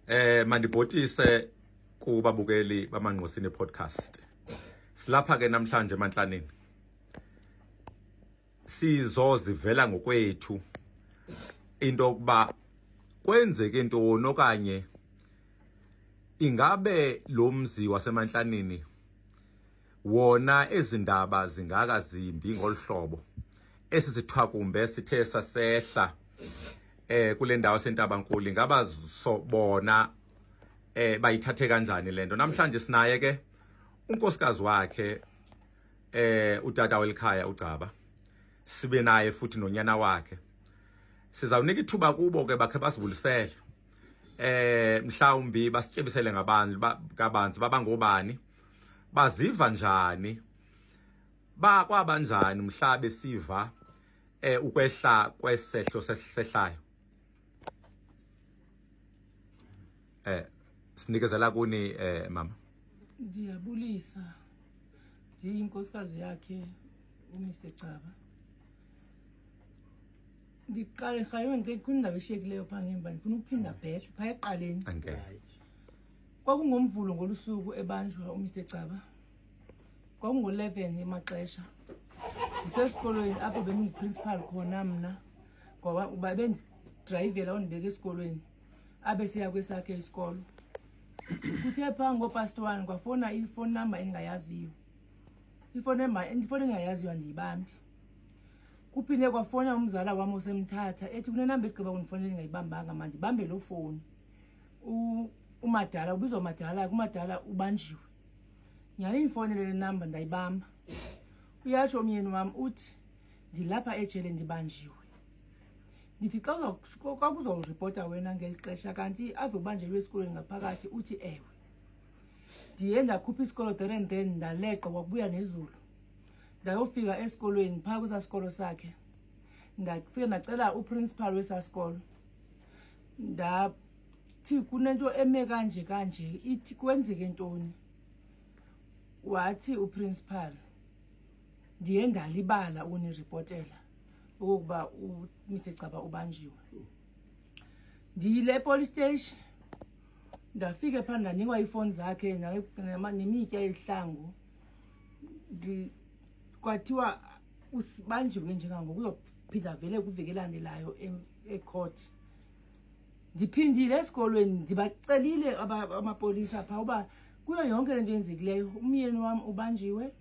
Mandibhotise kubabukeli baManqosini podcast. Silapha ke namhlanje eMantlaneni. Sizozivela ngokwethu into yokuba kwenzeke intoni okanye ingabe lo mzi waseMantlaneni wona ezindaba zingaka zimbi ngolhlobo esizithwakumbe sithe sasehla kule ndawo seNtabankulu ingaba sobona bayithathe kanjani lento. Namhlanje sinaye ke unkosikazi wakhe utata welikhaya uGcaba, sibe naye futhi nonyana wakhe. Sizawunika ithuba kubo ke bakhe basivulisele mhlawumbi basityebisele kabanzi babangobani, baziva njani, bakwabanjani mhla besiva ukwehla kwesehlo sehlayo. Sinikezela kuni mama. Ndiyabulisa ndiyinkosikazi yakhe uMr Gcaba. Ndiqale khaywe ngekundawo eshekileyo pha ngemva ndifuna ukuphinda back pha eqaleni. Kwakungomvulo ngolusuku ebanjwa uMr Gcaba. Kwakungo-11 emaxesha. Ndisesikolweni apho benginguprincipal khona mna ngoba bendidrayivela undibeka esikolweni abe siya kwesakhe isikolo. Kuthe pha ngopast 1 kwafona ifone number engayaziyo. Ifone engayaziyo andiyibambi. Kuphinde kwafona umzala wami osemthatha ethi kunenamba eGqeba kundifonela engayibambanga mandibambe lo phone. Umadala ubizwa umadala kumadala ubanjiwe. Nyani nifonele le number ndayibamba. Uyatsho umyeni wami uthi ndilapha ejele ndibanjiwe. Ndithi xa kuzoripota wena ngelixesha kanti ave ubanjelwe esikolweni ngaphakathi uthi ewe. Ndiye ndakhupha isikolo then ndaleqa wakubuya nezulu. Ndayofika esikolweni phaa kwesasikolo sakhe. Ndafika ndacela uprincipal wesasikolo. Ndathi kunento eme kanje ithi kwenzeke ntoni. Wathi uprincipal ndiye ndalibala ukuniripotela ukuba uMr Gcaba ubanjiwe. Ndiyile police station ndafika pha ndanikwa ifoni zakhe nemitya ehlangu. Kwathiwa usibanjiwe njengangoku uzophinda vele kuveke elandelayo ecourt. Ndiphindile esikolweni ndibacelile amapolisa pha uba kuyo yonke lento yenzekileyo umyeni wami ubanjiwe.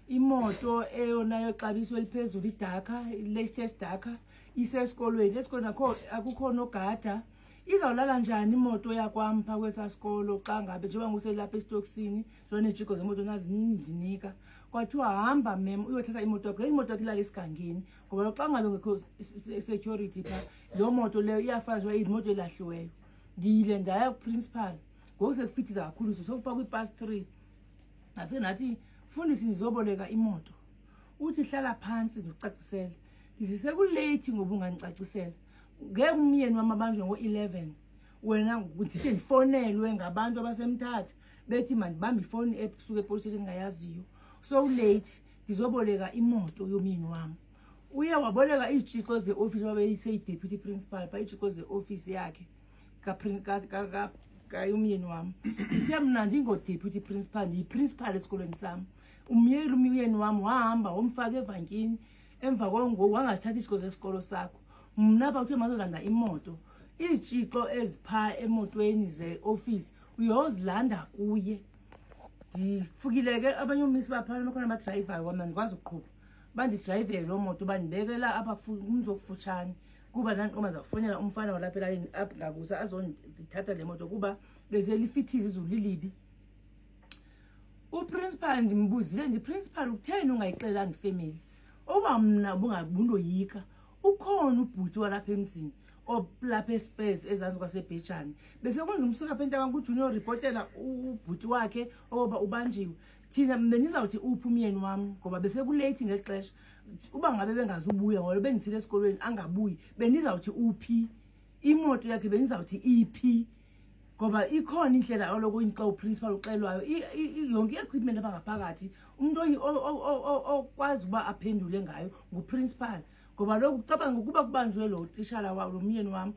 Imoto eyonayo xabiso eliphezulu idaka latest daka isesikolweni. Esikolweni akukho nogada. Izawulala njani imoto yakwami pha kwesasikolo xa ngabe njengoba nguselapha estoksini zona ijiko zemoto nazindinika. Kwathiwa hamba mem uyothatha imoto yakho. Imoto yakho ilala esigangeni ngoba xa ngabe ngekho security pha lo moto leyo iyafanjwa imoto elahliweyo. Ndiyile ndaya kuprincipal ngoku sekufithiza kakhulu sokupha kwi-past 3. Ngafike nathi fundisi nizoboleka imoto. Uthi hlala phansi ndicacisele. Ndisise kulate ngoba unganicacisela. Ngeke umyeni wami abanjwe ngo-11 wena ngithe ndifonelwe ngabantu abasemthatha bethi mandibambe ifoni esuke epolice station engayaziyo. So late ndizoboleka imoto yomyeni wami. Uye waboleka izitshixo ze-office wabeyise deputy principal pha izitshixo ze-office yakhe umyeni wami. Ngithe mna ndingo-deputy principal ndiyi-principal esikolweni sami. Umyeni wami wahamba womfaka evankini emva kongoku wangasithatha izitshixo zesikolo sakho. Mna ba kuthiwe mazolanda imoto. Izitshixo ezipha emotweni ze-office uyozilanda kuye. Ndifukile ke abanye umisi baphana bakhona abadrayivayo kwamna ndikwazi ukuqhuba. Bandidrayivele lo moto bandibekela apha umzokufutshane kuba nanqoma zakufonela umfana walapha elalini apha ngakusa azondithatha le moto kuba bezelifithiza izulu lilibi. Uprincipal ndimbuzile principal ukutheni ungayixelanga ifamily oba mna bungabunoyika. Ukhona ubhuti walapha emzini olapha eSpurs ezantsi kwaseBhejani bese kwenza umsuka apha eNtabankulu junior reportela ubhuti wakhe oba ubanjiwe. Thina benizawuthi uphi umyeni wami ngoba bese kulate ngexesha uba ngabe bengazubuya ngoba bendisile esikolweni angabuyi benizawuthi uphi imoto yakhe benizawuthi iphi ngoba ikhona indlela oloko inxa uprincipal uxelwayo yonke equipment abangaphakathi umuntu okwazi uba aphendule ngayo nguprincipal ngoba lokhu cabanga ukuba kubanjwe lo tishala wa lo myeni wami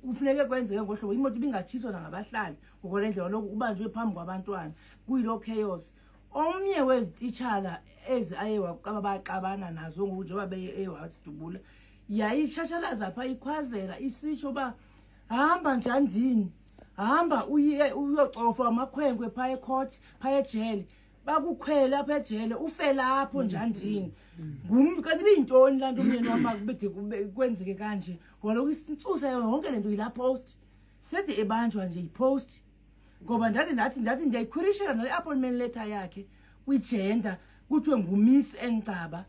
kufuneke kwenzeke ngohlobo imoto ibingatshiswa ngabahlali ngokolendlela lokhu ubanjwe phambi kwabantwana kuyilo chaos. Omnye wezititshala aye waqaba baxabana nazo njengoba beyewasidubula yayishashalaza pha ikhwazela isitsho ba hamba njandini, hamba uyocofa amakhwenkwe pha ecourt pha ejele, bakukhwela apha ejele ufe lapho njandini. Kanti biyintoni lanto umyeni wami kubede kwenzeke kanje ngoba isintsusa yonke lento yila post sethi ebanjwa nje ipost ngoba ndathi ndiyayikhwirishela nale appointment letter yakhe kwigender kuthiwe nguMiss Ncaba.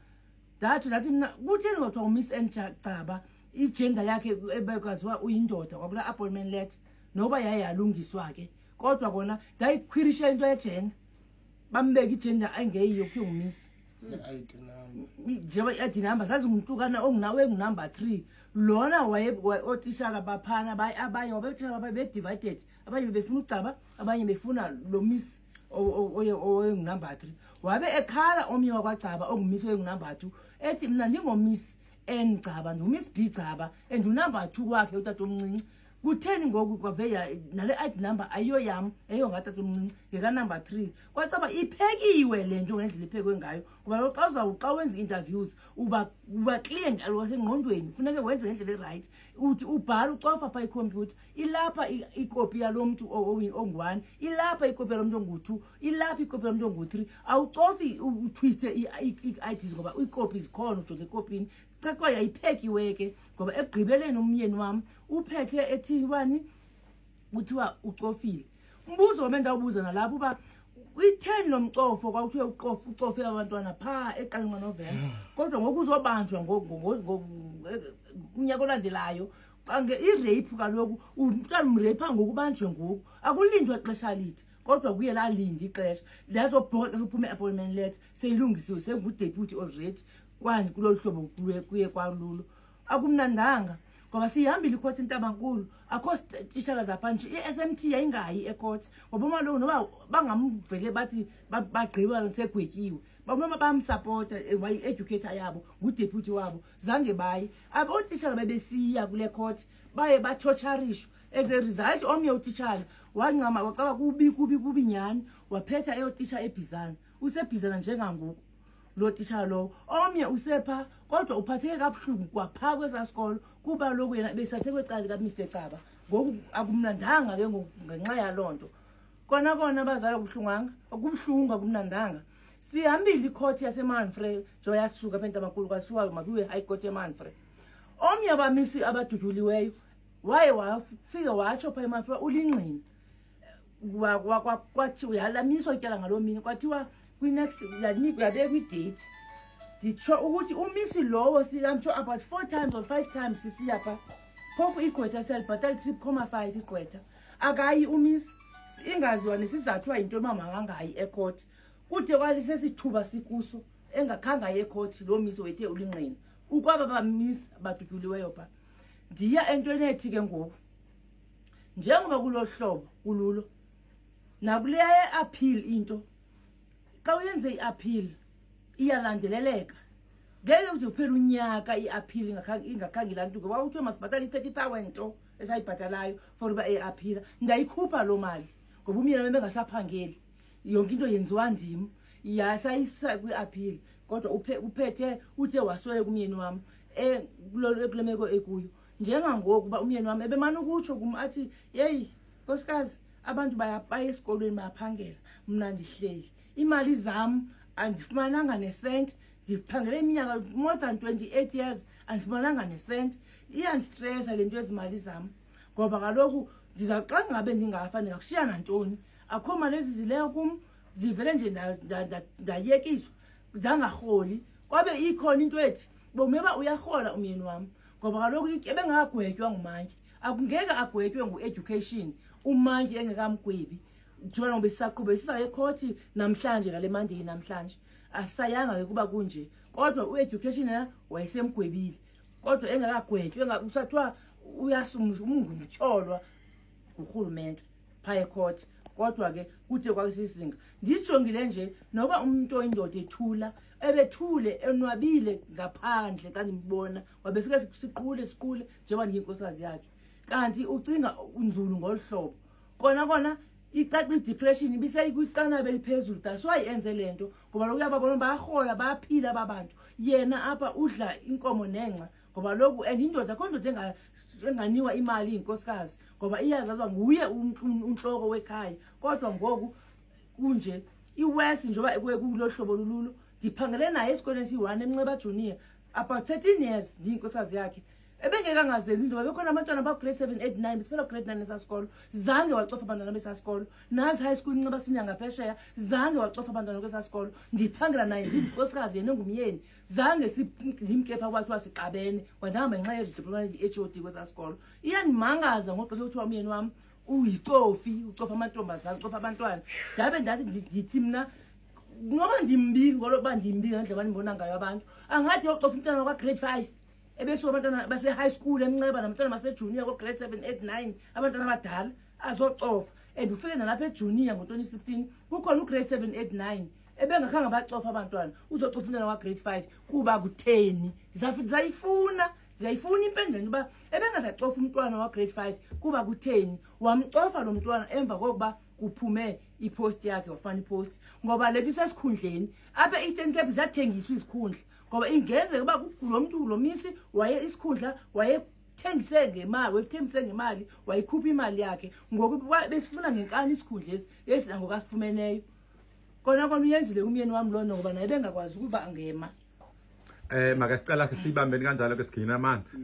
Ndathi mina kutheni kuthiwa nguMiss Ncaba igender yakhe ebekwaziwa uyindoda kwakula appointment letter noba yayalungiswa ke kodwa kona ndayikhwirishela into yegender bambeka igender engeyiyo kuthiwe nguMiss njengoba i-ID number zazi ngumntukana ongunawe engunumber 3 lona otishaka baphana abanye wabethisha be-divided, abanye befuna uCaba abanye befuna lo Miss oyengunumber 3 wabe ekhala omnye wakwaCaba onguMiss oyengunumber 2 ethi mina ndingoMiss Ncaba noMiss B Caba and unumber 2 wakhe utata omncinci. Kutheni ngoku kwaveya nale ID number ayiyo yam eyo ngatata omncinci ngeka number 3 kwacaba iphekiwe lento ngendlela iphekwe ngayo kuba xa wenza interviews uba client alwasengqondweni funeke wenze ngendlela right uthi ubhala ucofa pha icomputer ilapha ikopi yalomuntu ongu1 ilapha ikopi yalomuntu ongu2 ilapha ikopi yalomuntu ongu3 awucofi utwiste i-IDs ngoba ikopi zikhona ujonge ekopini xa yayiphekiwe ke ngoba egqibeleni umyeni wami uphethe ethi bani kuthiwa ucofile. Umbuzo wamenda ubuza nalapho uba kwi-10 lomcofo kwakuthiwe ucofe abantwana pha eqaleni November kodwa ngoku uzobanjwa kunyaka olandelayo kange i-rape kaloku umntwana umrape ngokubanjwe ngoku akulindwa ixesha lide kodwa kuye lalindi ixesha lazobhoka kuphume appointment letter seyilungisiwe sengudeputy already kwani kulolu hlobo kuye kwalulo akumnandanga ngoba sihambile icourt eNtabankulu akho tishaka zaphanje iSMT yayingayi ecourt ngoba malo noba bangamvele bathi bagqiba segwetyiwe bamama bamsupport educator yabo ngudeputy wabo zange bayi abotishaka bebesiya kule court baye batorturishwa as a result omnye utitshala wancama waqaba kubi nyani waphetha eyotisha eBizana usebizana njengangoku lo titshala lo omnye usepha kodwa uphatheke kabuhlungu kwapha kwesasikolo kuba lokhu yena besathe kweqali kaMr Caba ngoku akumnandanga ke ngenxa yalonto kona bazala kubuhlunganga akubuhlungu akumnandanga. Sihambile icourt yaseManfrey nje yasuka phela eNtabankulu kwathiwa makuwe high court eManfrey. Omnye abamisi abaduduliweyo waye wafika watsho pha eManfrey ulinqini kwathi uyalamiswa ityala ngalomini kwathiwa kwi-next yanikwa kwi-date nditsho ukuthi umisi lowo I'm sure about 4 times or 5 times sisiya pha phofu igqwetha selibhatala 3.5 igqwetha akayi umisi ingaziwa nesizathu into mama angayi ecourt kude kwalisesithuba sikuso engakhanga ecourt lo misi wethe ulinqini ukwaba bamisi abaduduliweyo pha ndiya entweni ethi ke ngoku njengoba kulohlobo kululo nakuleya appeal into xa uyenze iappeal iyalandeleleka ngeke uthi uphela unyaka iappeal ingakhange lanto ngoba uthiwe masibhatala i-30,000 nto esayibhatalayo for uba eappeal ndayikhupha lo mali ngoba umyeni wami engasaphangeli yonke into yenziwa ndim yasayisa kwi-appeal kodwa uphethe uthe wasoye kumyeni wami kule meko ekuyo njengangoku uba umyeni wami ebemana ukutsho kum athi yeyi nkosikazi abantu baya esikolweni bayaphangela mna ndihleli imali zam andifumananga nesent ndiphangele iminyaka more than 28 years andifumananga nesent iyandistressa lento ezimali zam ngoba kaloku xa ngabe ndingafa ndingakushiya nantoni akho mali ezizileyo kum ndivele nje ndayekiswa ndangarholi kwabe ikhona into ethi bomeba uyarhola umyeni wami ngoba kaloku ebengagwetywa ngumantyi akungeke agwetywe ngu-education umantyi engekamgwebi njengoba ngoba sisaqhube sisa ecourt namhlanje ngale Monday namhlanje asayanga ke kuba kunje kodwa u-education yena wayesemgwebile kodwa engakagwetywe usathiwa uyasumngumtyholwa ngurhulumente pha ecourt kodwa ke kude kwakisisinga ndijongile nje noba umuntu oyindoda ethula ebethule enwabile ngaphandle kandimbona wabesike siqule njengoba ndiyinkosazi yakhe kanti ucinga unzulu ngolhlobo kona icaca depression ibiseyikwicana beliphezulu that's why enze lento ngoba lokhu yababona bayahola bayaphila ababantu yena apha udla inkomo nenxa ngoba lokhu andindoda kondoda enganiwa imali inkosikazi ngoba iyazazwa nguye unhloko wekhaya kodwa ngoku kunje iwest njoba ekulohlobo lululo ndiphangele naye esikoleni si1 eMnxeba Junior about 13 years ndiyinkosikazi yakhe ebengeke angazenzi into bekhona abantwana ba grade 7 8 9 bisifela grade 9 esasikolo zange wacofa abantwana besasikolo nazi high school Nxeba Senior ngaphesheya zange wacofa abantwana kwesasikolo ndiphangela naye inkosikazi yena ngumyeni zange simkepa kwathiwa siqabene kwandahamba ngenxa yezidiploma HOD kwesasikolo iyanimangaza ngoqesho kuthiwa umyeni wami uyitofi ucofa amantombazana ucofa abantwana ndabe ndathi ndithi mina ngoba ndimbi ngolokuba ndimbi ngendlela banibona ngayo abantu angathi yocofa umntwana kwa grade 5 ebese abantwana base high school eMnxeba nabantwana base junior ko grade 7 8 9 abantwana abadala azocofa and ufike nalapha ejunior ngo2016 kukhona ugrade 7 8 9 ebengakhange abacofa abantwana uzocofa umntwana wa grade 5 kuba kutheni zayifuna impendulo uba ebengazacofa umntwana wa grade 5 kuba kutheni wamcofa lo mntwana emva kokuba kuphume ipost yakhe wafana ipost ngoba lebisa esikhundleni apha Eastern Cape zathengiswa izikhundla ngoba ingenzeka uba lo muntu lo misi waye isikhundla waye thengise ngemali wayikhupha imali yakhe ngokuba besifuna ngenkani isikhundla lesi ngokasifumeneyo kona uyenzile umyeni wami lo ngoba naye bengakwazi ukuba angema makasicela sibambeni kanjalo ke sigcina amanzi